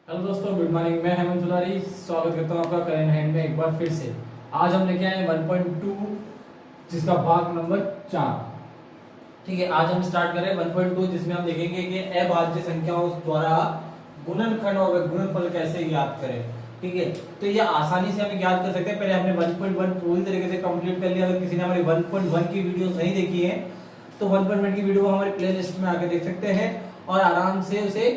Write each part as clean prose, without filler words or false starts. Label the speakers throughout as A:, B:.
A: Hello दोस्तों, good morning. मैं हेमंत दुलारी स्वागत करता हूँ आपका करेंट हैंड में एक बार फिर से। आज हम लेके आए 1.2 जिसका भाग नंबर 4। ठीक है, आज हम स्टार्ट करें 1.2 जिसमें हम देखेंगे कि अभाज्य संख्याओं द्वारा गुणनखंड और गुणनफल कैसे ज्ञात करें। ठीक है, तो ये आसानी से हम ज्ञात कर सकते हैं। पहले हमने 1.1 पूरी तरीके से कंप्लीट कर लिया। अगर किसी ने हमारी 1.1 की वीडियोस नहीं देखी है तो 1.1 की वीडियो हमारे प्लेलिस्ट में आके देख सकते हैं और आराम से उसे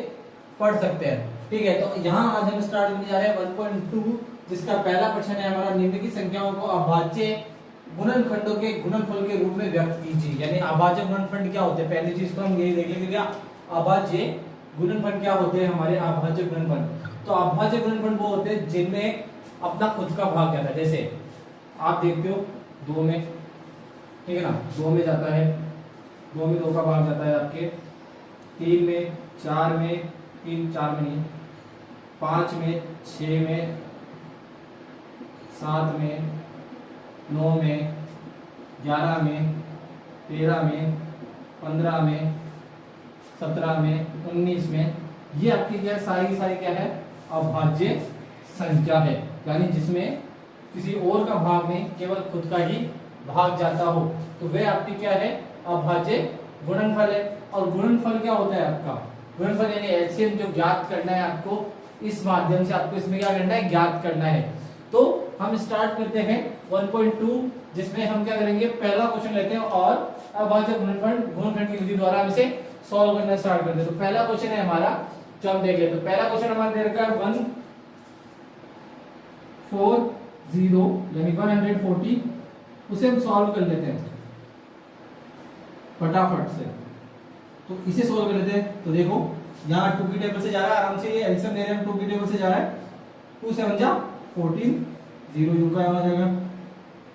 A: पढ़ सकते हैं। ठीक है, तो यहाँ आज हम स्टार्ट करने जा रहे हैं 1.2 जिसका पहला प्रश्न है हमारा, निम्नलिखित संख्याओं को अभाज्य गुणनखंडों के गुणनफल के रूप में व्यक्त कीजिए। यानी अभाज्य गुणनखंड क्या होते हैं, पहली चीज तो हम यही देख लेंगे क्या अभाज्य गुणनफल क्या होते हैं। हमारे अभाज्य गुणनफल, तो अभाज्य गुणनफल वो होते हैं जिनमें अपना खुद का भाग जाता है। जैसे आप देखते हो 2 में, ठीक है ना, 2 में जाता है, 2 में 2 का भाग जाता है आपके, 3 में, 4 में, 3 4 में नहीं, 5 में, 6 में, 7 में, 9 में, 11 में, 13 में, 15 में, 17 में, 19 में, ये आपकी क्या सारी की सारी क्या है अभाज्य संख्या है। यानी जिसमें किसी और का भाग नहीं, केवल खुद का ही भाग जाता हो, तो वह आपकी क्या है अभाज्य गुणनफल है। और गुणनफल क्या होता है आपका, गुणनफल यानी एलसीएम जो ज्ञात करना है आपको, इस माध्यम से आपको इसमें क्या करना है ज्ञात करना है। तो हम स्टार्ट करते हैं 1.2 जिसमें हम क्या करेंगे, पहला क्वेश्चन लेते हैं और अभाज्य गुणनखंड की विधि द्वारा हम इसे सॉल्व करना स्टार्ट करते हैं। तो पहला क्वेश्चन है हमारा जो हम देख लेते हैं। पहला क्वेश्चन हमारा दे रखा है 140 यानी 140, उसे हम सॉल्व कर लेते हैं फटाफट से। तो इसे सॉल्व कर लेते हैं। तो देखो यहाँ 2 की टेबल से जा रहा है, आराम से ये एलसीएम ले रहे हैं, 2 की टेबल से जा रहा है, 2 7 जा 14, 0 यू का आ जाएगा,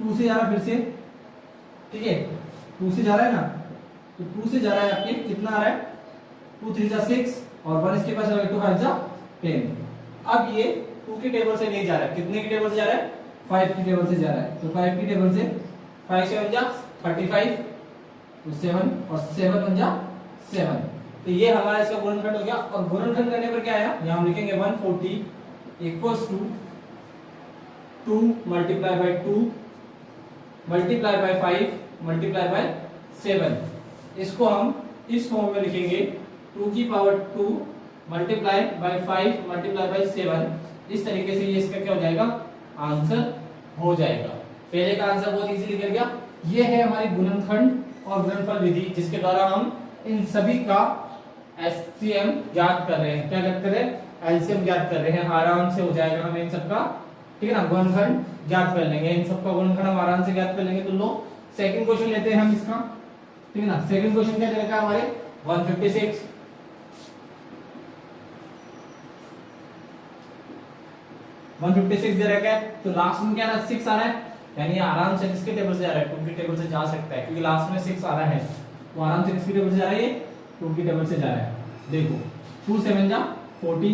A: 2 से जा रहा है फिर से, ठीक है 2 से जा रहा है ना, तो 2 से जा रहा है आपके कितना आ रहा है, 2 3 जा 6 और 1 इसके पास आ 2 5 जा 10। अब ये 2 की टेबल से नहीं जा रहा है, कितने की टेबल से जा रहा है 5 की टेबल से जा रहा है। तो 5 की टेबल से 5 7 जा 35, तो 7 और 7 1 जा 7, तो ये हमारा इसका गुणनखंड हो गया। और गुणनखंड करने पर क्या आया, यहां हम लिखेंगे 140 equals to 2 multiply by 2 multiply by 5 multiply by 7। इसको हम इस फॉर्म में लिखेंगे 2 की power 2 multiply by 5 multiply by 7। इस तरीके से ये इसका क्या हो जाएगा आंसर हो जाएगा। पहले का आंसर बहुत इजीली निकल गया। ये है हमारी गुणनखंड और गुणनफल विधि जिसके द्वारा हम इन सभी का एलसीएम ज्ञात कर रहे हैं। क्या करते रहे, एलसीएम ज्ञात कर रहे हैं, आराम से हो जाएगा हमें इन सबका, ठीक है ना, गुणनखंड ज्ञात कर लेंगे, इन सबका गुणनखंड हम आराम से ज्ञात कर लेंगे। तो लो सेकंड क्वेश्चन लेते हैं हम इसका, ठीक है ना। सेकंड क्वेश्चन क्या दे रखा है हमारे 156 दे रखा है, तो लास्ट में क्या ना 6 आ रहा है, यानी आराम से किसके टेबल से जा रहा है 2 की टेबल से जा सकता है, क्योंकि लास्ट में 6 आ रहा है, तो आराम से किसकी टेबल से जा रहा है, ये 2 की टेबल से जा रहा है। देखो 2 7 जा 40,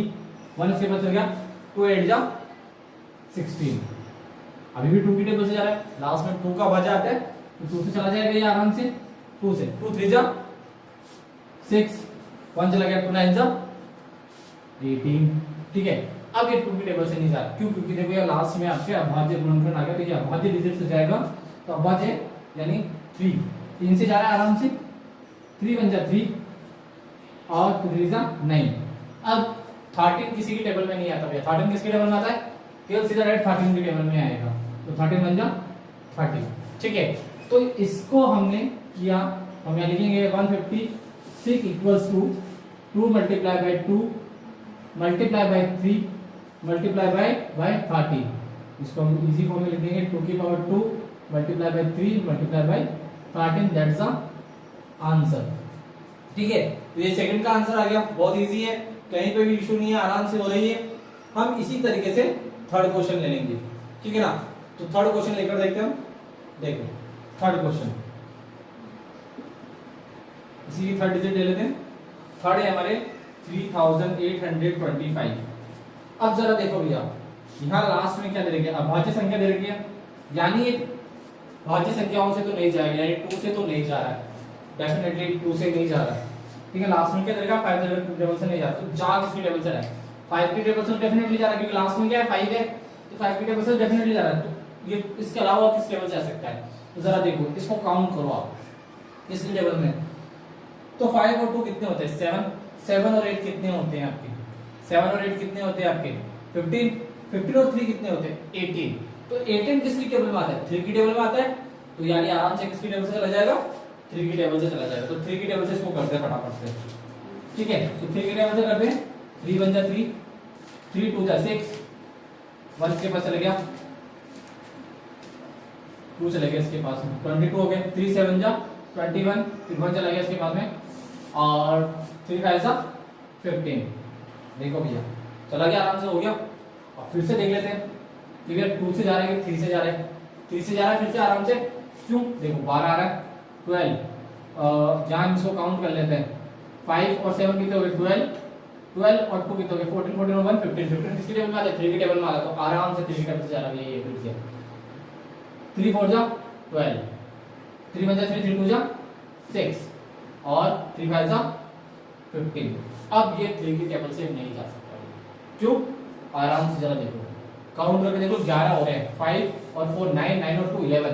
A: 1 इसके पास चल गया, 2 8 जा 16, अभी भी 2 की टेबल से जा रहा है, लास्ट में 2 का भाज्य आता है, तो 2 से चला जाएगा ये आराम से, 2 से 2 3 जा 6, 1 चला गया, 2 9 जा 18, ठीक है। अब ये 2 की टेबल से नहीं जा रहा, क्यों, क्योंकि देखो ये लास्ट में आपके अभाज्य गुणनखंड आ गया, तो ये अभाज्य डिजिट से जाएगा, तो अभाज्य यानी 3 से जा रहा है आराम से, 3 1 जा 3 और 2 3 जा 9। अब 13 किसी की टेबल में नहीं आता भैया, 13 किसकी टेबल में आता है, केवल सीधा डायरेक्ट 13 की टेबल में आएगा, तो 13 1 जा 30, ठीक है। तो इसको हमने किया, हम यहाँ लिखेंगे 156 equals to 2 multiply by 2 multiply by 3 multiply by 30। इसको हम इजी फॉर्म में लिख देंगे 2 की power 2 multiply by 3 multiply by 13, that's the answer, ठीक है। तो ये सेकंड का आंसर आ गया, बहुत इजी है, कहीं पे भी इशू नहीं है, आराम से हो रही है। हम इसी तरीके से थर्ड क्वेश्चन ले लेंगे, ठीक है ना। तो थर्ड क्वेश्चन लेकर देखते हैं हम, देखो थर्ड क्वेश्चन, इसी की थर्ड डिजिट ले लेते हैं। थर्ड है हमारे 3825। अब जरा देखो भैया, यहाँ लास्ट में क्या दे रखी है, अभाज्य संख्या दे रखी है, यानी ये भाज्य संख्याओं से तो नहीं जाएगा, यानी 2 से तो नहीं जा रहा है, डेफिनेटली 2 से नहीं जा रहा है, ठीक है। लास्ट में क्या दे रखा 5 टेबल से नहीं जा रहा, तो जा किसकी टेबल से रहा है 5 की टेबल से डेफिनेटली जा रहा है क्योंकि लास्ट में क्या है 5 है, तो 5 की टेबल से डेफिनेटली जा रहा है। तो ये इसके अलावा किस टेबल से आ सकता है, तो जरा देखो इसको काउंट करो आप किस टेबल में। तो 5 और 2 कितने होते हैं 7, 7 और 8 कितने होते हैं आपके, 7 और 8 कितने होते हैं आपके 15, 15 और 3 कितने होते हैं 18। तो 18 किसकी टेबल में आता है 3 की टेबल में आता है, तो यानी आराम से किसकी टेबल से चला जाएगा 3 की टेबल से चला जाएगा। तो 3 की टेबल से इसको करते हैं फटाफट से, ठीक है। तो 3 की टेबल से करते हैं, 3 बन जा 3, 3 2 जा 6, 1 इसके पास चले गया, 2 चले गया इसके पास में, 22 हो गए, 3 7 जा 21, फिर 1 चला गया इसके पास में, और 3 5 जा 15। देखो भैया चला गया, आराम से हो गया। अब फिर से देख लेते हैं, ठीक है 2 से जा रहे हैं 3 से जा रहे हैं, 3 से जा रहा है फिर से आराम से, क्यों देखो 12 आ रहा है, 12 जहां हम इसको काउंट कर लेते हैं, 5 और 7 कितने हो गए 12, 12 और 2 कितने हो गए 14, 14 और 1 15, 15 किसकी टेबल में आ रहा है 3 की टेबल में आ रहा है, तो आराम से 3 की टेबल से जा रहा है ये फिर से, 3 4 जा 12, 3 1 जा 3, 3 2 जा 6 और 3 5 जा 15। अब ये 3 की टेबल से नहीं जा सकता, क्यों, आराम से जरा देखो काउंट करके देखो 11 हो रहे हैं, 5 और 4 9, 9 और 2 11,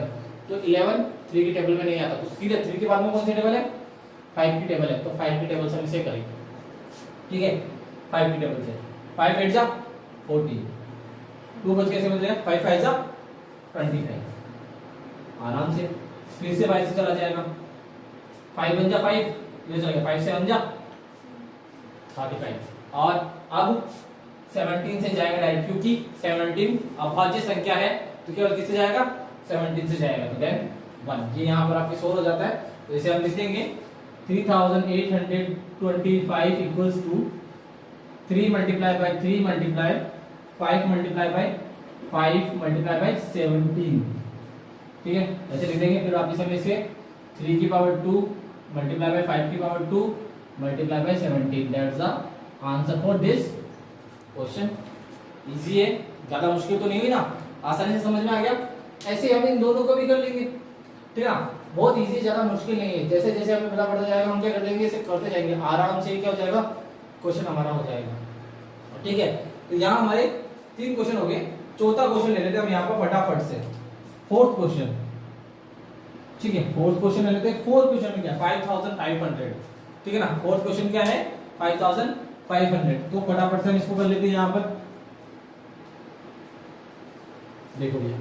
A: तो 11 3 की टेबल में नहीं आता, तो सीधे 3 के बाद में कौन सी टेबल है 5 की टेबल है, तो 5 की टेबल से हम इसे करेंगे, ठीक है 5 की टेबल से, 5 8 जा 40, 2 बच कैसे बच गया 5 5 जा 25, आराम से फिर से 5 से चला जाएगा, 5 1 जा 5, ये चला गया 5 से 1 जा 35, और अब 17 से जाएगा डायरेक्ट, क्योंकि 17 अभाज्य संख्या है तो केवल किससे जाएगा 17 से जाएगा, तो देन 1 ये यहाँ पर आपके 100 हो जाता है, तो इसे हम लिख देंगे 3825 equals to 3 multiply by 3 multiply 5 multiply by 5 multiply by 17, ठीक है ऐसे लिख देंगे। फिर आप इसे 3 की पावर 2 मल्टीप्लाई बाय 5 की power 2 multiply by 17, that's the answer for this question. Easy है, ज्यादा मुश्किल तो नहीं हुई ना, आसानी से समझ में आ गया। ऐसे हम इन दोनों को भी कर लेंगे, ठीक है ना, बहुत इजी, ज्यादा मुश्किल नहीं है। जैसे जैसे हमें पता पड़ता जाएगा हम क्या कर देंगे, इसे करते जाएंगे आराम से, क्या हो जाएगा क्वेश्चन हमारा हो जाएगा, ठीक है। तो यहाँ हमारे 3 क्वेश्चन हो गए, चौथा क्वेश्चन ले लेते हैं हम यहाँ पर फटाफट से, 4th क्वेश्चन, ठीक है 4th क्वेश्चन ले लेते हैं। 4th क्वेश्चन में क्या 5500, ठीक है ना, 4th क्वेश्चन क्या है 5500, तो फटाफट से हम इसको कर लेते हैं यहाँ पर, देखो भैया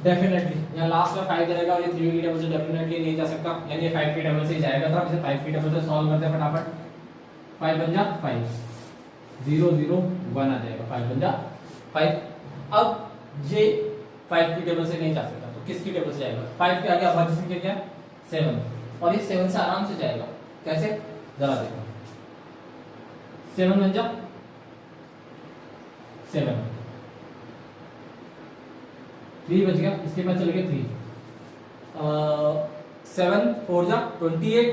A: डेफिनेटली यहाँ लास्ट में 5 रहेगा और ये 3 की टेबल से डेफिनेटली नहीं जा सकता, यानी ये 5 की टेबल से ही जाएगा, तो इसे 5 की टेबल से सॉल्व करते हैं फटाफट, 5 बन जा 5 0 0 1 आ जाएगा, 5 बन जा 5। अब ये 5 की टेबल से नहीं जा सकता, तो किसकी टेबल से जाएगा 5 के आगे अभाज्य संख्या क्या 7, और ये 7 से आराम से जाएगा, कैसे जरा देखो, 7 बन जा 7, 3 बच गया, इसके बाद चले गए 3, 7 4 जा 28,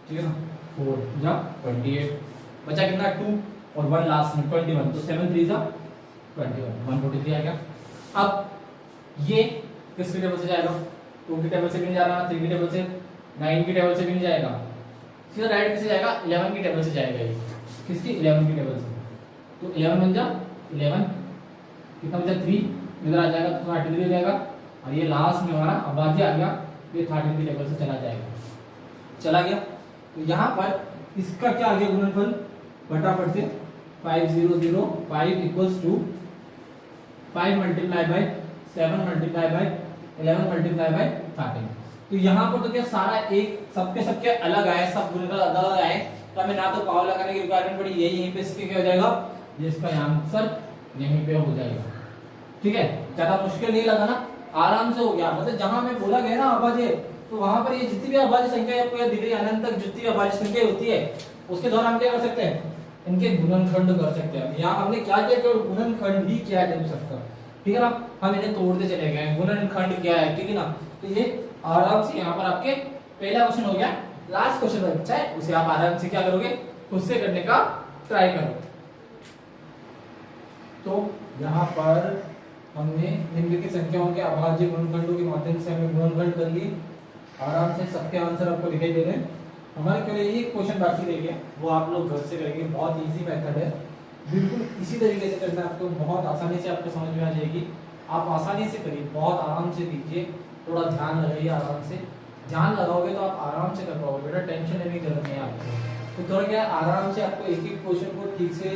A: ठीक है ना, 4 जा 28, बचा कितना 2 और 1 लास्ट में 21, तो 7 3 जा 21, 143 आ गया। अब ये किसकी टेबल से जाएगा 2 की टेबल से भी नहीं जा रहा, 3 की टेबल से, 9 की टेबल से भी नहीं जाएगा, सीधा डायरेक्ट किससे जाएगा 11 की टेबल से जाएगा, ये किसकी 11 की टेबल से, तो 11 बन जा 11, कितना बचा 3, इधर आ जाएगा तो 33 हो जाएगा, और ये लास्ट में हमारा अभाज्य आ गया, ये 33 की टेबल से चला जाएगा, चला गया। तो यहाँ पर इसका क्या आ गया गुणनफल फटाफट से, 5 0 0 5 equals to 5 multiply by 7 multiply by 11 multiply by 13। तो यहाँ पर तो क्या सारा एक सबके सबके अलग आए, सब गुणनफल अलग अलग आए, तो हमें ना तो पावर लगाने की रिक्वायरमेंट पड़ी, यही पे इसके क्या हो जाएगा, जिसका आंसर यहीं पे हो जाएगा, ठीक है। ज्यादा मुश्किल नहीं लगा ना, आराम से हो गया, मतलब जहां मैं बोला गया ना अभाज्य, तो वहां पर ये जितनी भी अभाज्य संख्या आपको याद दिख रही है अनंत तक जितनी भी अभाज्य संख्या होती है, उसके द्वारा हम क्या कर सकते हैं, इनके गुणनखंड कर सकते हैं। यहाँ हमने क्या किया, केवल गुणनखंड ही किया है सबका, ठीक है ना, हम इन्हें तोड़ते चले गए, गुणनखंड क्या है, ठीक है ना। तो ये आराम से यहाँ पर आपके पहला क्वेश्चन हो गया, लास्ट क्वेश्चन बचा है, उसे आप आराम से क्या करोगे, खुद से करने का ट्राई करो। तो यहाँ पर हमने निम्नलिखित संख्याओं के अभाज्य गुणनखंडों के माध्यम से हमें गुणनखंड कर लिए। आराम से सबके आंसर आपको दिखाई दे रहे हैं। हमारे केवल एक क्वेश्चन बाकी रह गया, वो आप लोग घर से करेंगे। बहुत इजी मेथड है, बिल्कुल इसी तरीके से करना है आपको, बहुत आसानी से आपको समझ में आ जाएगी। आप आसानी से करिए, बहुत आराम से दीजिए, थोड़ा ध्यान लगाइए। आराम से ध्यान लगाओगे तो आप आराम से कर पाओगे बेटा, टेंशन लेने की जरूरत नहीं है आपको। तो थोड़ा क्या आराम से आपको एक एक क्वेश्चन को ठीक से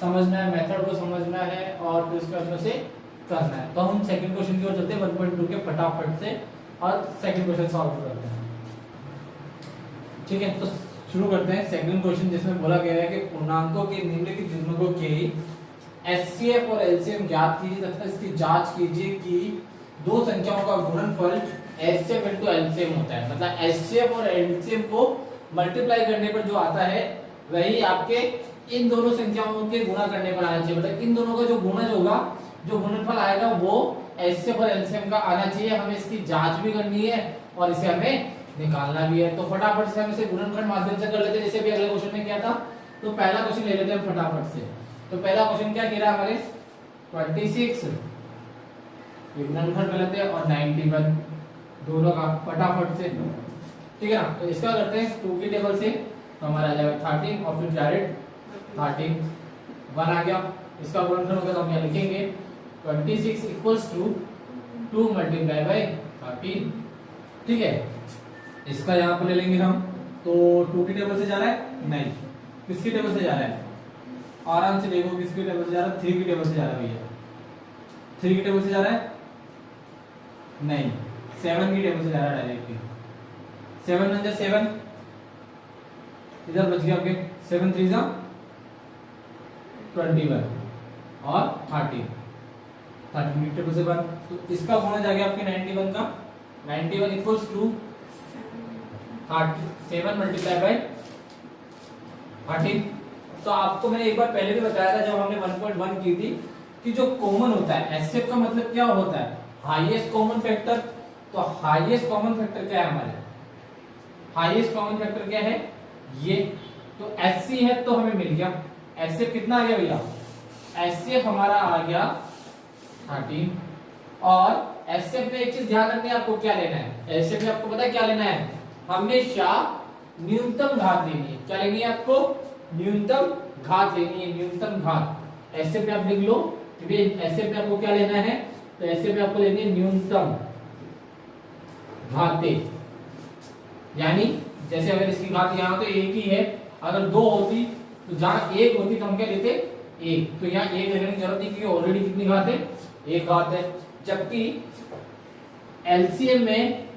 A: समझना है, मेथड को समझना है और फिर उसके बाद से करना है। तो हम सेकंड क्वेश्चन की ओर चलते हैं 1.2 के फटाफट से और सेकंड क्वेश्चन सॉल्व करते हैं। ठीक है, तो शुरू करते हैं सेकंड क्वेश्चन, जिसमें बोला गया है कि पूर्णांकों के निम्नलिखित गुणकों के एचसीएफ और एलसीएम ज्ञात कीजिए तथा इसकी जांच कीजिए कि दो संख्याओं का गुणनफल एचसीएफ इनटू एलसीएम होता है। मतलब एचसीएफ और एलसीएम को मल्टीप्लाई करने पर जो आता है वही आपके इन दोनों संख्याओं के गुणा करने पर आना चाहिए। मतलब इन दोनों का जो गुणज होगा, जो गुणनफल आएगा वो एचसीएफ और एलसीएम का आना चाहिए। हमें इसकी जांच भी करनी है और इसे हमें निकालना भी है। तो फटाफट से हम इसे गुणनखंड माध्यम से कर लेते हैं, जैसे भी अगले क्वेश्चन में किया था। तो पहला क्वेश्चन ले लेते हैं फटाफट से। तो पहला क्वेश्चन क्या कह रहा है हमारे 26 गुणनखंड कर लेते हैं और 91 दोनों का फटाफट से। ठीक है ना, तो इसका करते हैं 2 की टेबल से, तो हमारा आ जाएगा 13 और फिर डायरेक्ट 13 1 आ गया। इसका गुणनखंड होगा तो हम यहाँ लिखेंगे 26 इक्वल्स टू 2 मल्टीप्लाई बाय 13। ठीक है, इसका यहाँ पर ले लेंगे हम। तो 2 की टेबल से जा रहा है, नहीं किसकी टेबल से जा रहा है, आराम से देखो किसकी टेबल से जा रहा है, 3 की टेबल से जा रहा है भैया। 3 की टेबल से जा रहा है, नहीं 7 की टेबल से जा रहा है डायरेक्टली। 7 1 7, इधर बच गया आपके 7 3 21 और 13 की टेबल से 1। तो इसका गुणज आ गया आपके 91 का। 91 इक्वल्स टू 7 मल्टीप्लाई बाय 13। तो आपको मैंने एक बार पहले भी बताया था जब हमने 1.1 की थी कि जो कॉमन होता है एचसीएफ का मतलब क्या होता है, हाईएस्ट कॉमन फैक्टर। तो हाईएस्ट कॉमन फैक्टर क्या है हमारे, हाईएस्ट कॉमन फैक्टर क्या है ये। तो एचसी है तो हमें मिल गया एचसीएफ कितना आ गया भैया, एचसीएफ हमारा आ गया 13। और एचसीएफ में एक चीज ध्यान रखनी है आपको, क्या लेना है एचसीएफ में, आपको पता है क्या लेना है, हमेशा न्यूनतम घात लेनी है। क्या लेनी है आपको, न्यूनतम घात लेनी है, न्यूनतम घात। ऐसे पे आप लिख लो, ऐसे पे आपको क्या लेना है, तो ऐसे पे आपको लेनी है न्यूनतम घातें। यानी जैसे अगर इसकी घात यहाँ तो एक ही है, अगर 2 होती तो जहां 1 होती तो हम क्या लेते 1। तो यहाँ 1 लेने की जरूरत नहीं क्योंकि ऑलरेडी कितनी घात है, 1 घात है। जबकि एलसीएम में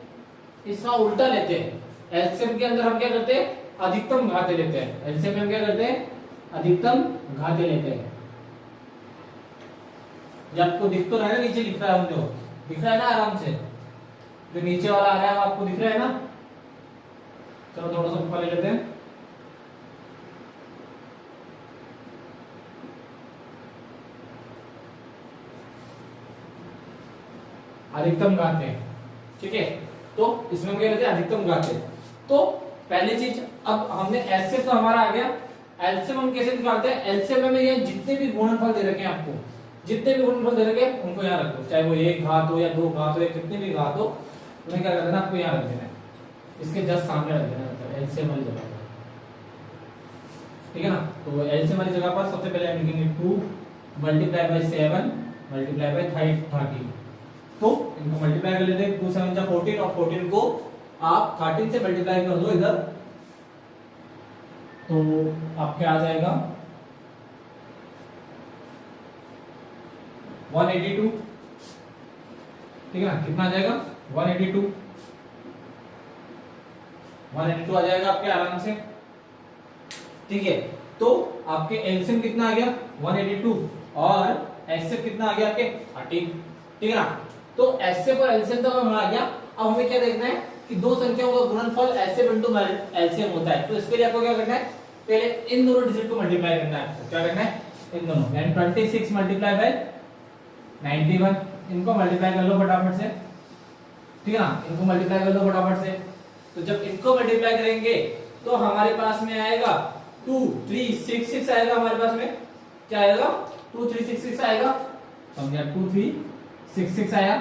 A: इसका उल्टा लेते हैं, एलसीएम के अंदर हम क्या करते हैं, अधिकतम घातें लेते हैं। एलसीएम में हम क्या करते हैं, अधिकतम घातें लेते हैं। ये आपको दिख तो रहा है, नीचे लिख रहा है, जो दिख रहा है ना आराम से, जो नीचे वाला आ रहा है आपको दिख रहा है ना। चलो थोड़ा सा ऊपर ले लेते हैं। अधिकतम घातें, ठीक है। तो इसमें क्या लेते हैं, अधिकतम घातें। तो पहली चीज, अब हमने एलसीएम तो हमारा आ गया। एलसीएम हम कैसे निकालते हैं, एलसीएम में ये जितने भी गुणनफल दे रखे हैं आपको, जितने भी गुणनफल दे रखे हैं उनको यहाँ रख दो, चाहे वो 1 घात हो या 2 घात हो या कितनी भी घात हो, उन्हें क्या कर देना, आपको यहाँ रख देना है, इसके जस्ट सामने रख देना, मतलब एलसीएम वाली जगह पर। ठीक है ना। तो एलसीएम वाली जगह पर सबसे पहले हम लिखेंगे 2 मल्टीप्लाई बाय 7 मल्टीप्लाई बाय 13। तो इनको मल्टीप्लाई कर लेते हैं, 2 7 जा 14 और 14 को आप 13 से मल्टीप्लाई कर दो इधर, तो आपके आ जाएगा 182। ठीक है ना, कितना आ जाएगा 182 आ जाएगा आपके आराम से। ठीक है, तो आपके एलसीएम कितना आ गया 182 और एचसीएफ कितना आ गया आपके 13। ठीक है ना। तो एचसीएफ और एलसीएम तो हमें आ गया। अब हमें क्या देखना है कि दो संख्याओं का गुणनफल एचसीएफ इनटू एलसीएम होता है। तो इसके लिए आपको क्या करना है, पहले इन दोनों डिजिट को मल्टीप्लाई करना है। आपको क्या करना है, इन दोनों, यानी 26 मल्टीप्लाई बाय 91, इनको मल्टीप्लाई कर लो फटाफट से। ठीक है ना, इनको मल्टीप्लाई कर लो फटाफट से। तो जब इनको मल्टीप्लाई करेंगे तो हमारे पास में आएगा 2366 आएगा हमारे पास में, क्या आएगा 2366 आएगा। तो हम यहाँ 23 6 6 आया,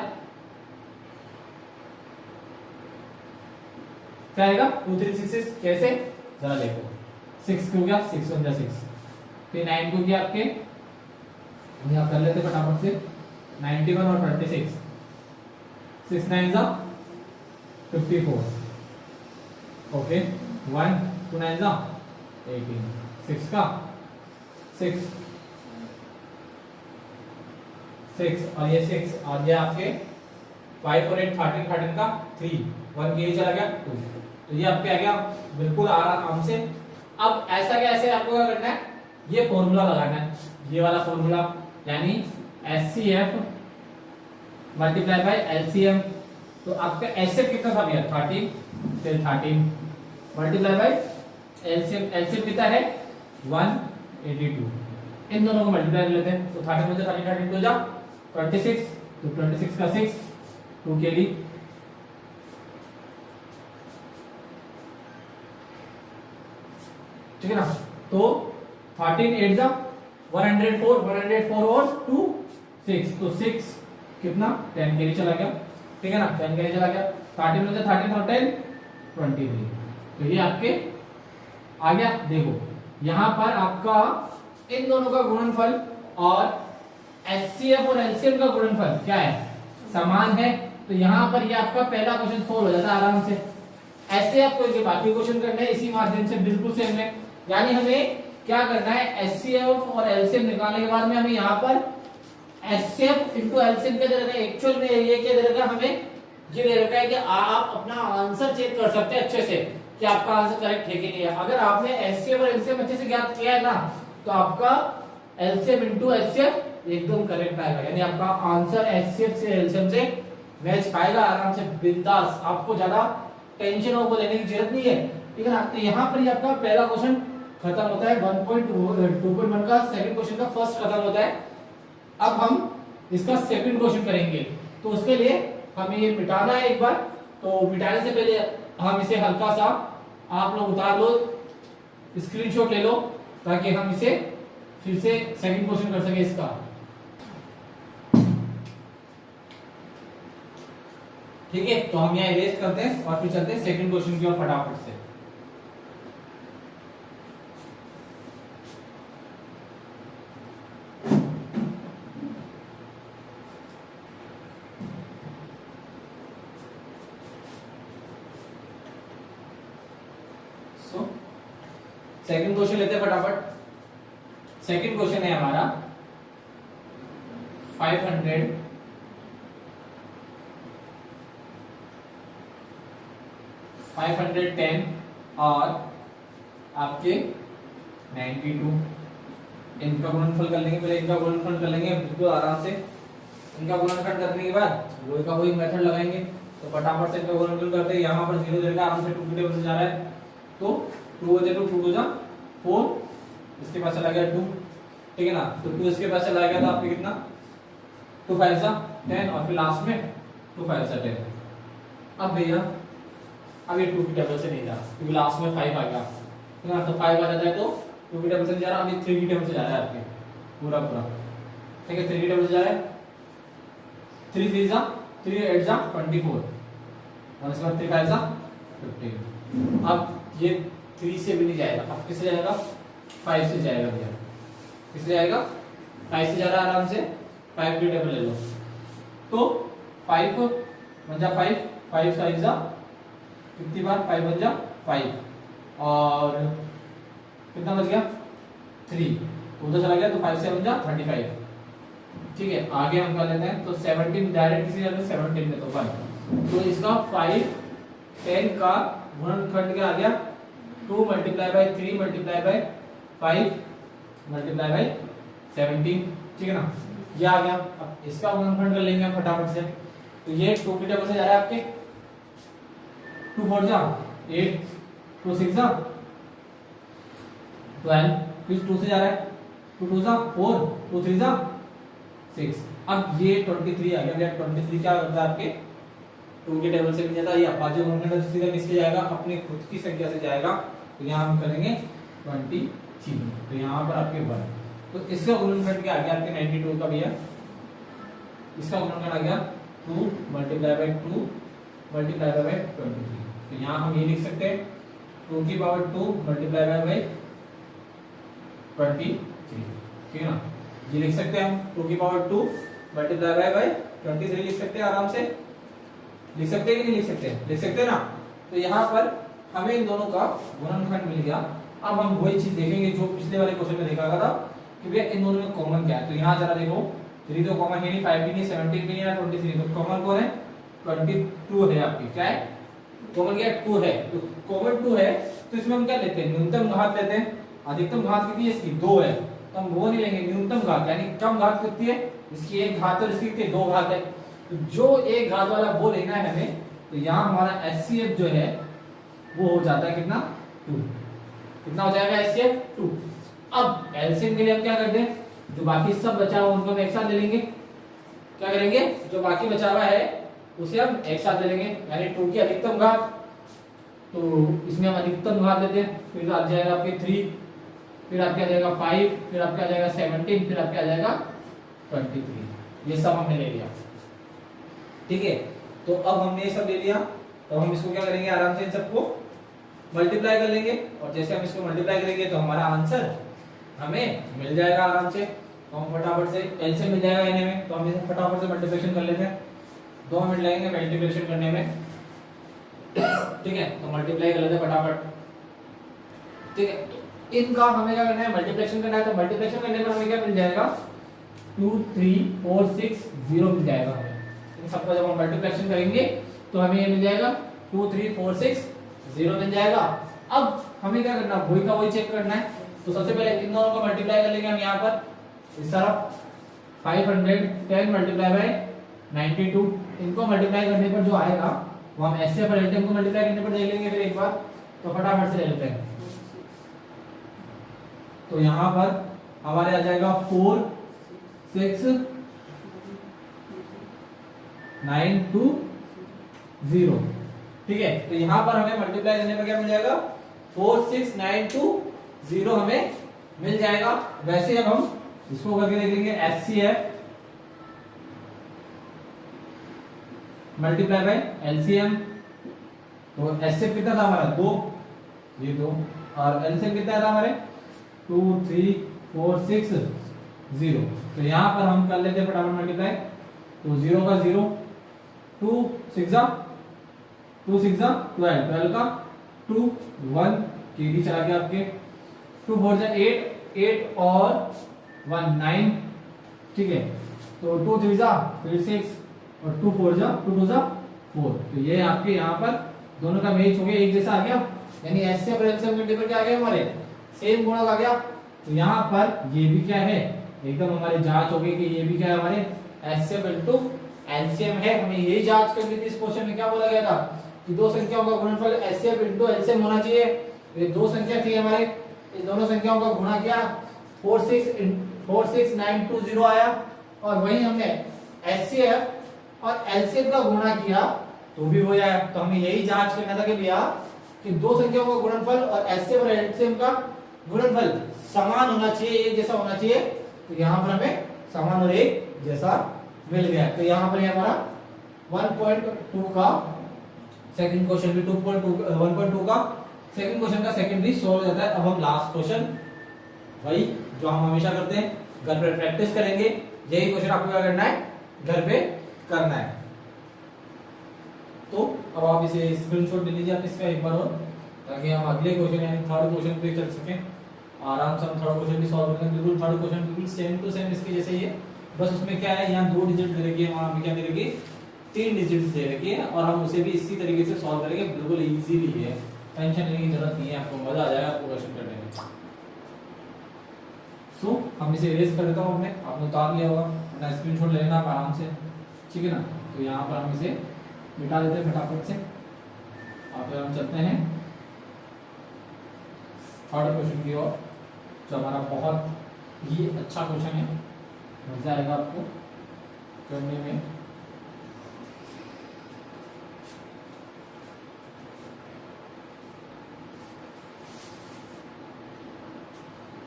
A: क्या आएगा 2 3 6 6, कैसे जरा देखो, 6 क्यों गया 6 1 जा 6, फिर 9 को गया आपके, यहाँ कर लेते फटाफट से 91 और 26, 6 9 जा 54, ओके 1 2 9 जा 18, 6 का 6 6 और ये 6 और ये आपके 5 और 8 13 13 का 3, 1 के लिए चला गया 2, तो ये आपके आ गया बिल्कुल आराम से। अब ऐसा क्या, ऐसे आपको क्या करना है, ये फॉर्मूला लगाना है, ये वाला फॉर्मूला, यानी HCF मल्टीप्लाई बाय LCM, तो आपका HCF कितना था भैया 13, फिर 13 मल्टीप्लाई बाय LCM, LCM कितना है 182, इन दोनों को मल्टीप्लाई कर लेते हैं, तो 13 में से 13 13 2 जा 26, तो 26 का 6 2 के लिए, ठीक है ना, तो 13 8 जा 104, 104 और 2 6, तो 6 कितना 10 के लिए चला गया, ठीक है ना, 10 के लिए चला गया, 13 में से 13 और 10 23, तो ये आपके आ गया। देखो यहां पर आपका इन दोनों का गुणनफल और HCF और LCM का गुणनफल क्या है, समान है, तो यहां पर ये आपका पहला क्वेश्चन सोल्व हो जाता है आराम से। ऐसे आपको ये बाकी क्वेश्चन करने हैं इसी माध्यम से, बिल्कुल सेम है, यानी हमें क्या करना है, HCF और LCM निकालने के बाद में हमें यहाँ पर HCF इंटू LCM के दे रखा है, एक्चुअल में ये क्या दे रखा है, हमें ये दे रखा है कि आप अपना आंसर चेक कर सकते हैं अच्छे से कि आपका आंसर करेक्ट है कि नहीं है। अगर आपने HCF और LCM अच्छे से ज्ञात किया है ना, तो आपका LCM इंटू HCF एकदम करेक्ट आएगा, यानी आपका आंसर HCF से LCM से मैच खाएगा आराम से, बिंदास, आपको ज्यादा टेंशन आपको लेने की जरूरत नहीं है, ठीक है ना। तो यहाँ पर ही आपका पहला क्वेश्चन खत्म होता है, 1.2.1 का सेकंड क्वेश्चन का फर्स्ट खत्म होता है। अब हम इसका सेकंड क्वेश्चन करेंगे, तो उसके लिए हमें ये मिटाना है एक बार, तो मिटाने से पहले हम इसे हल्का सा आप लोग उतार लो, स्क्रीनशॉट ले लो, ताकि हम इसे फिर से सेकंड क्वेश्चन कर सके इसका। ठीक है, तो हम यहाँ इरेज करते हैं और फिर चलते हैं सेकंड क्वेश्चन की ओर फटाफट से। सेकंड क्वेश्चन लेते हैं फटाफट। सेकंड क्वेश्चन है हमारा 510 और आपके 92, इनका गुणनफल कर लेंगे, पहले इनका गुणनफल कर लेंगे बिल्कुल आराम से। इनका गुणनफल करने के बाद वही का वही मेथड लगाएंगे, तो फटाफट से इनका गुणनफल करते हैं। यहाँ पर 0 0 आराम से 2 की टेबल से जा रहा है, तो 2 2 2 2 4, इसके पास चला गया 2, ठीक है ना, तो 2 इसके पास चला गया, तो आपके कितना 2 5 10 और फिर लास्ट में 2 5 10। अब भैया अब ये 2 की टेबल से नहीं जा रहा क्योंकि लास्ट में 5 आ गया, ठीक है ना, तो 5 आ जाता है तो 2 की टेबल से नहीं जा रहा, अभी 3 की टेबल से जा रहा है आपके पूरा पूरा, ठीक है, 3 की टेबल से जा रहा है, 3 3 जा 3 8 जा 24 और इसके बाद 3 5 जा 15। अब ये 3 से भी नहीं जाएगा, अब किससे जाएगा 5 से जाएगा भैया, किससे जाएगा 5 से जा रहा है आराम से, 5 की टेबल ले लो, तो 5 1 जा 5 5 5 जा कितनी बार 5 1 जा 5 और कितना बच गया 3, उधर चला गया, तो 5 से 1 जा 35, ठीक है। आगे हम कर लेते हैं, तो 17 डायरेक्ट किसी जाएगा 17 में, तो 1, तो इसका 5 10 का गुणनखंड क्या आ गया 2 multiply by 3 multiply by 5 multiply by 17, ठीक है ना, ये आ गया। अब इसका गुणनखंड कर लेंगे हम फटाफट से, तो ये 2 की टेबल से जा रहा है आपके 2 4 जा 8 2 6 जा 12, फिर 2 से जा रहा है 2 2 जा 4 2 3 जा 6। अब ये 23 आ गया, 23 क्या होता है आपके 2 की टेबल से भी जाता है, ये अपाचे गुणनखंड सीधा किससे जाएगा अपनी खुद की संख्या से जाएगा, तो यहाँ हम करेंगे 23, तो यहाँ पर आपके 1, तो इसका गुणनखंड क्या आ गया आपके 92 का भैया इसका गुणनखंड आ गया 2 मल्टीप्लाई बाय 2 मल्टीप्लाई बाय 23। तो यहाँ हम ये लिख सकते हैं 2 की पावर 2 मल्टीप्लाई बाय 23, ठीक है ना। ये लिख सकते हैं हम 2 की पावर 2 मल्टीप्लाई बाय 23 लिख सकते हैं, आराम से लिख सकते हैं कि नहीं लिख सकते, लिख सकते हैं ना। तो यहाँ पर हमें इन दोनों का गुणनखंड मिल गया। अब हम वही चीज देखेंगे जो पिछले वाले क्वेश्चन में देखा था कि भैया इन दोनों में कॉमन क्या है। तो यहाँ जरा देखो 3 तो कॉमन है नहीं, 5 भी नहीं, 17 भी नहीं है, 23। तो कॉमन कौन है? 22 है आपकी। क्या है कॉमन? क्या 2 है। तो कॉमन 2 है तो इसमें हम क्या लेते हैं? न्यूनतम घात लेते हैं। अधिकतम घात कितनी है इसकी? 2 है, तो हम वो नहीं लेंगे। न्यूनतम घात यानी कम घात कितनी है इसकी? 1 घात और इसकी कितनी? 2 घात है। तो जो 1 घात वाला वो लेना है हमें। तो यहाँ हमारा HCF जो है वो हो जाता है कितना? 2। कितना हो जाएगा HCF? 2। अब एलसीएम के लिए हम क्या करते हैं? जो बाकी सब बचा हुआ उनको हम एक साथ ले लेंगे। क्या करेंगे? जो बाकी बचा हुआ है उसे हम एक साथ ले लेंगे, यानी 2 की अधिकतम घात। तो इसमें हम अधिकतम घात लेते हैं, फिर आ जाएगा आपके 3, फिर आपके आ जाएगा 5, फिर आपके आ जाएगा 17, फिर आपके आ जाएगा 23। ये सब हमने ले लिया, ठीक है। तो अब हमने ये सब ले लिया, तो हम इसको क्या करेंगे? आराम से इन सबको मल्टीप्लाई कर लेंगे, और जैसे हम इसको मल्टीप्लाई करेंगे तो हमारा आंसर हमें मिल जाएगा आराम से। तो हम फटाफट से एलसीएम मिल जाएगा इन्हें में, तो हम इसे फटाफट से मल्टीप्लिकेशन कर लेते हैं। 2 मिनट लगेंगे मल्टीप्लिकेशन करने में, ठीक है। तो मल्टीप्लाई कर लेते हैं फटाफट, ठीक है। तो इनका हमें क्या करना है? मल्टीप्लिकेशन करना है। तो मल्टीप्लिकेशन करने पर हमें क्या मिल जाएगा? 2 3 4 6 0 मिल जाएगा हमें। इन सबका जब हम मल्टीप्लिकेशन करेंगे तो हमें ये मिल जाएगा 2 3 4 6 0 मिल जाएगा। अब हमें क्या करना? वही का वही चेक करना है। तो सबसे पहले इन दोनों को मल्टीप्लाई कर लेंगे हम यहाँ पर इस तरफ 510 मल्टीप्लाई बाय 92। इनको मल्टीप्लाई करने पर जो आएगा वो हम एचसीएफ और एलसीएम को मल्टीप्लाई करने पर देख लेंगे फिर एक बार। तो फटाफट से ले लेते हैं। तो यहाँ पर हमारे आ जाएगा 4 6 9 2 0, ठीक है। तो यहाँ पर हमें मल्टीप्लाई करने पर क्या मिल जाएगा? 4 6 9 2 0 हमें मिल जाएगा। वैसे अब हम इसको करके देख लेंगे HCF मल्टीप्लाई बाय LCM। तो HCF कितना था हमारा? 2, ये 2, और LCM कितना था हमारे? 2 3 4 6 0। तो यहाँ पर हम कर लेते हैं फटाफट मल्टीप्लाई। तो 0 का 0, 2 6 12, 12 का 2 1 केडी चला गया आपके, 2 4 जा 8 और 1 9, ठीक है। तो 2 3 जा फिर 6 और 2 4 जा 2 2 जा 4। तो ये आपके यहाँ पर दोनों का मैच हो गया, एक जैसा आ गया, यानी एचसीएफ और एलसीएम मल्टीपल क्या आ गया हमारे? सेम गुणक आ गया। तो यहाँ पर ये भी क्या है? एकदम हमारी जांच हो गई कि ये भी क्या है हमारे? एचसीएफ इनटू एलसीएम है। हमें यही जांच करनी थी। इस क्वेश्चन में क्या बोला गया था कि दो संख्याओं का गुणनफल एचसीएफ इनटू एलसीएम होना चाहिए। ये दो संख्या थी हमारे, इन दोनों संख्याओं का गुणा किया 4 6 9 2 0 आया, और वही हमने एचसीएफ और एलसीएम का गुणा किया तो भी हो जाए। तो हमें यही जांच करना था कि भैया कि दो संख्याओं का गुणनफल और एचसीएफ और एलसीएम का गुणनफल समान होना चाहिए, एक जैसा होना चाहिए। तो यहाँ पर हमें समान और एक जैसा मिल गया। तो यहाँ पर हमारा 1.2 का सेकंड क्वेश्चन भी 1.2 का सेकंड क्वेश्चन का सेकंड भी सॉल्व हो जाता है। अब हम लास्ट क्वेश्चन वही जो हम हमेशा करते हैं, घर पे प्रैक्टिस करेंगे। यही क्वेश्चन आपको क्या करना है? घर पे करना है। तो अब आप इसे स्क्रीनशॉट ले लीजिए आप इसका एक बार और, ताकि हम अगले क्वेश्चन यानी थर्ड क्वेश्चन पे चल सकें। आराम से हम थर्ड क्वेश्चन भी सॉल्व करेंगे। बिल्कुल थर्ड क्वेश्चन बिल्कुल सेम टू सेम इसके जैसे ही है, बस उसमें क्या है, यहाँ 2 डिजिट दे रखी है, वहां पे क्या दे रखी है? 3 डिजिट्स दे रखी है, और हम उसे भी इसी तरीके से सॉल्व करेंगे। बिल्कुल इजीली है, टेंशन लेने की जरूरत नहीं है, आपको मजा आ जाएगा आपको क्वेश्चन करने में। सो हम इसे इरेज कर देता हूँ अपने, आपने उतार लिया होगा, अपना स्क्रीनशॉट ले लेना आप आराम से, ठीक है ना। तो यहाँ पर हम इसे मिटा देते हैं फटाफट से। अब फिर हम चलते हैं थर्ड क्वेश्चन की ओर, जो हमारा बहुत ही अच्छा क्वेश्चन है, मजा आएगा आपको करने में।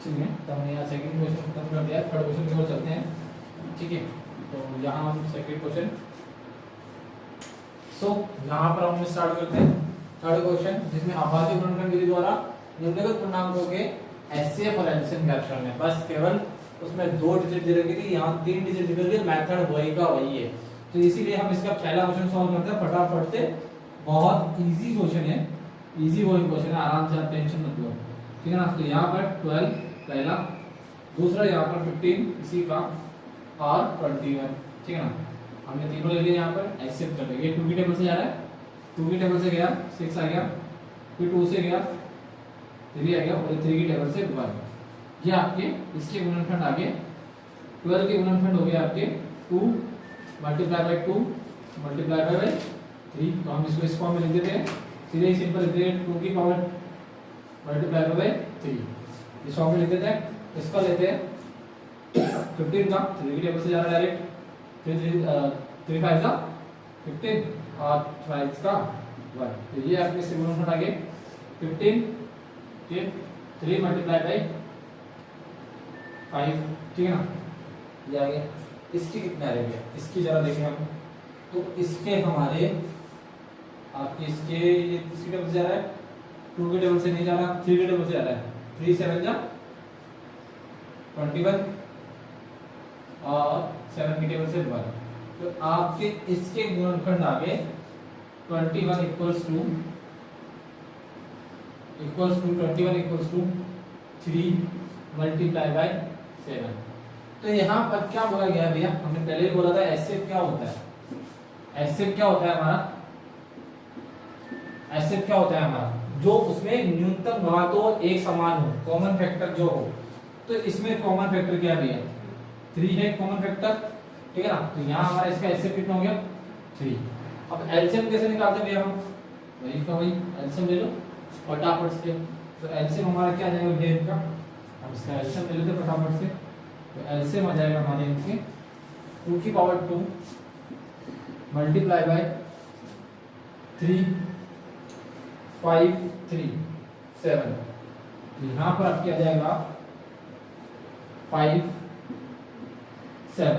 A: ठीक है, तो हमने यहाँ सेकंड क्वेश्चन खत्म कर दिया, थर्ड क्वेश्चन की ओर चलते हैं, ठीक है। तो यहाँ हम सेकंड क्वेश्चन, सो यहाँ पर हम स्टार्ट करते हैं थर्ड क्वेश्चन, जिसमें अभाज्य गुणनखंड विधि द्वारा निम्नलिखित पूर्णांकों के एचसीएफ और एलसीएम ज्ञात करना है। बस केवल उसमें 2 डिजिट दे रखी थी, यहाँ 3 डिजिट दे रखी है, मेथड वही का वही है। तो इसीलिए हम इसका पहला क्वेश्चन सॉल्व करते हैं फटाफट से। बहुत इजी क्वेश्चन है, इजी वही क्वेश्चन है, आराम से आप टेंशन मत लो, ठीक है ना। तो यहाँ पर 12 पहला, दूसरा यहाँ पर 15 इसी का, और 21, ठीक है ना। हमने तीनों ले लिए, यहाँ पर एक्सेप्ट कर देंगे। 2 की टेबल से जा रहा है, 2 की टेबल से गया 6 आ गया, फिर 2 से गया 3 आ गया, और 3 की टेबल से 12। ये आपके इसके गुणनखंड आ गए। 12 के गुणनखंड हो गए आपके 2 मल्टीप्लाई बाय 2 मल्टीप्लाई बाय 3। तो हम इसको इस फॉर्म में लिख देते हैं, सीधे सिंपल लिख देते हैं 2 की पावर मल्टीप्लाई बाय 3, इस फॉर्म में लिख देते हैं। इसका लेते हैं 15 का, 3 की टेबल से जा रहा है डायरेक्ट, 3 5 का 15 और 5 का 1। तो ये आपके इसके गुणनखंड आ गए 15 के 3 मल्टीप्लाई बाय 5, ठीक है ना। ये आ गया। इसकी कितना रहेगा, इसकी जरा देखें हम। तो इसके हमारे आपके इसके ये किसकी टेबल से जा रहा है, 2 की टेबल से नहीं जा रहा, 3 की टेबल से जा रहा है। 3 7 जा 21 और 7 की टेबल से 12। तो आपके इसके गुणनखंड आ गए 21 इक्वल्स टू 3 मल्टीप्लाई बाय 7। तो यहाँ पर क्या बोला गया भैया, हमने पहले ही बोला था एचसीएफ क्या होता है। एचसीएफ क्या होता है हमारा, एचसीएफ क्या होता है हमारा, जो उसमें न्यूनतम घातों एक समान हो, कॉमन फैक्टर जो हो। तो इसमें कॉमन फैक्टर क्या है भैया, 3 है कॉमन फैक्टर, ठीक है ना। तो यहाँ हमारा इसका एचसीएफ कितना हो गया 3। अब एलसीएम कैसे निकालते हैं भैया हम, वही का वही एलसीएम ले लो फटाफट से। तो एलसीएम हमारा क्या आ जाएगा भैया इनका, हम इसका एलसीएम ले लेते फटाफट से। तो एलसीएम आ जाएगा हमारे इनके 2 की पावर 2 मल्टीप्लाई बाय 3 5 3 7। यहाँ पर आपके आ जाएगा 5 7,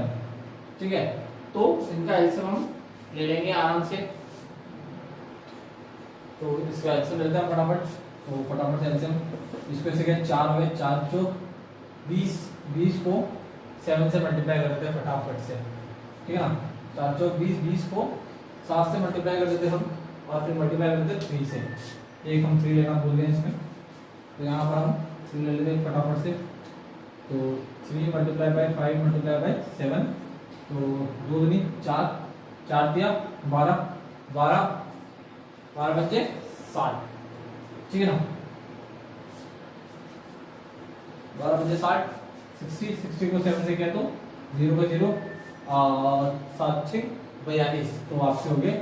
A: ठीक है। तो इनका एलसीएम हम ले लेंगे आराम से। तो इसका एलसीएम लेते हैं फटाफट। तो फटाफट से एलसीएम, इसको ऐसे क्या 4 हो गए, 4 चौक 20, 20 को 7 से मल्टीप्लाई कर देते हैं फटाफट से, ठीक है ना। 4 चौक 20, 20 को 7 से मल्टीप्लाई कर देते हम, और फिर मल्टीप्लाई कर देते 3 से। एक हम 3 लेना भूल गए इसमें, तो यहाँ पर हम 3 ले लेते हैं फटाफट से। तो 3 मल्टीप्लाई बाय 5 मल्टीप्लाई बाय 7, तो 2 दूनी 4, 4 दिया 12, 12 बच्चे 60, ठीक है ना। 12 बच्चे 60, 60 को 7 से किया तो 0 का 0 और 7 6 42, तो आपसे हो गए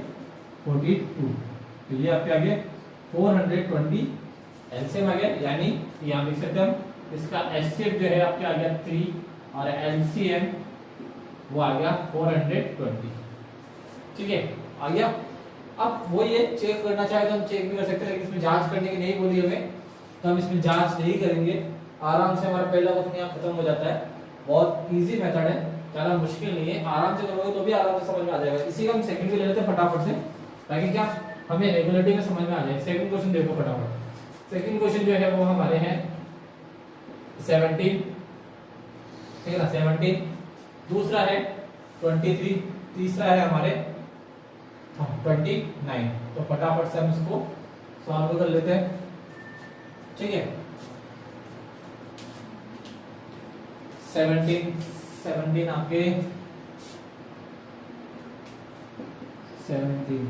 A: 42। तो ये आपके आगे 420 एलसीएम आ गया, यानी यहाँ देख सकते हैं हम इसका एचसीएफ जो है आपके आ गया 3 और एलसीएम वो आ गया 420, ठीक है आ गया। अब वो ये चेक करना चाहे तो हम चेक भी कर सकते हैं, लेकिन इसमें जांच करने की नहीं बोली हमें, तो हम इसमें जांच नहीं करेंगे। आराम से हमारा पहला क्वेश्चन यहाँ खत्म हो जाता है। बहुत इजी मेथड है, ज़्यादा मुश्किल नहीं है, आराम से करोगे तो भी आराम से समझ में आ जाएगा। इसी का हम सेकंड भी ले लेते हैं फटाफट से, ताकि क्या हमें रेगुलरिटी में समझ में आ जाए। सेकंड क्वेश्चन देखो फटाफट। सेकंड क्वेश्चन जो है वो हमारे हैं 17, ठीक है ना 17, दूसरा है 23, तीसरा है हमारे 29। तो फटाफट से हम इसको सॉल्व कर लेते हैं, ठीक है। 17 आपके 17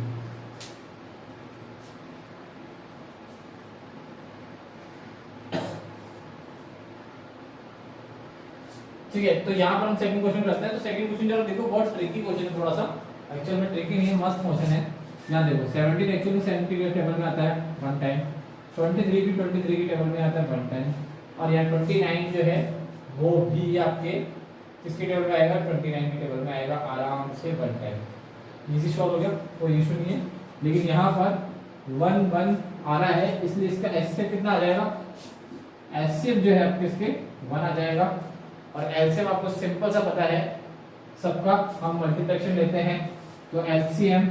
A: ठीक है। तो यहाँ पर हम सेकंड क्वेश्चन करते हैं। तो सेकंड क्वेश्चन जरा देखो, बहुत ट्रिकी क्वेश्चन है थोड़ा सा, एक्चुअल में ट्रिकी नहीं है, मस्त क्वेश्चन है। यहाँ देखो 17 एक्चुअली 70 के टेबल में आता है 1 टाइम, 23 भी 23 की टेबल में आता है 1 टाइम, और यहाँ 29 जो है वो भी आपके किसके टेबल में आएगा 29 के टेबल में आएगा आराम से 1 टाइम। इजी सॉल्व हो गया, कोई इशू नहीं है। लेकिन यहाँ पर 1 1 आ रहा है, इसलिए इसका एचसीएफ कितना आ जाएगा, एचसीएफ जो है आपके इसके 1 आ जाएगा। और एलसीएम आपको सिंपल सा पता है सबका हम मल्टीप्लिकेशन लेते हैं, तो एलसीएम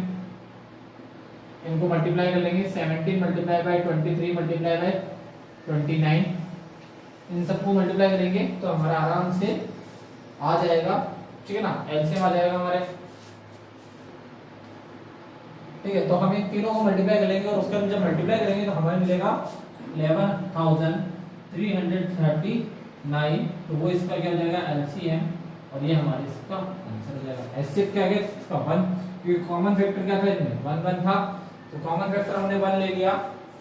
A: इनको मल्टीप्लाई कर लेंगे, 17 मल्टीप्लाई बाय 23 मल्टीप्लाई बाय 29, इन सबको मल्टीप्लाई करेंगे तो हमारा आराम से आ जाएगा, ठीक है ना, एलसीएम आ जाएगा हमारे, ठीक है। तो हम इन तीनों को मल्टीप्लाई करेंगे और उसके जब मल्टीप्लाई करेंगे तो हमें मिलेगा 11,339, तो वो इसका क्या हो जाएगा एलसीएम, और ये हमारे इसका आंसर हो जाएगा। एचसीएफ क्या है इसका 1, क्योंकि कॉमन फैक्टर क्या था इसमें 1 था, तो कॉमन फैक्टर हमने 1 ले लिया,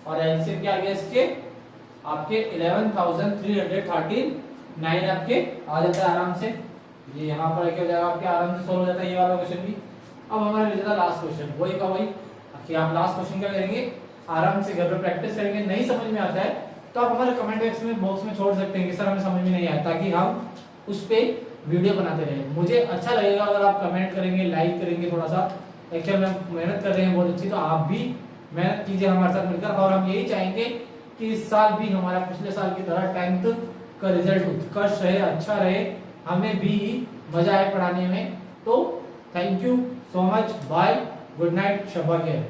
A: और एलसीएम क्या आ गया इसके आपके 11,339 आपके आ जाता है आराम से, ये यहाँ पर क्या हो जाएगा आपके आराम से सोल्व हो जाता है ये वाला क्वेश्चन भी। अब हमारे मिल जाता लास्ट क्वेश्चन, वही का वही कि आप लास्ट क्वेश्चन क्या करेंगे, आराम से घर पे प्रैक्टिस करेंगे, नहीं समझ में आता है तो आप हमारे कमेंट बॉक्स में छोड़ सकते हैं कि सर हमें समझ में नहीं आया, ताकि हम उस पे वीडियो बनाते रहें। मुझे अच्छा लगेगा अगर आप कमेंट करेंगे, लाइक करेंगे, थोड़ा सा एक्चुअल में मेहनत कर रहे हैं बहुत अच्छी, तो आप भी मेहनत कीजिए हमारे साथ मिलकर, और हम यही चाहेंगे कि इस साल भी हमारा पिछले साल की तरह 10th का रिजल्ट उत्कृष्ट रहे, अच्छा रहे, हमें भी मजा आए पढ़ाने में। तो thank you so much, bye, good night, शब्बा खैर।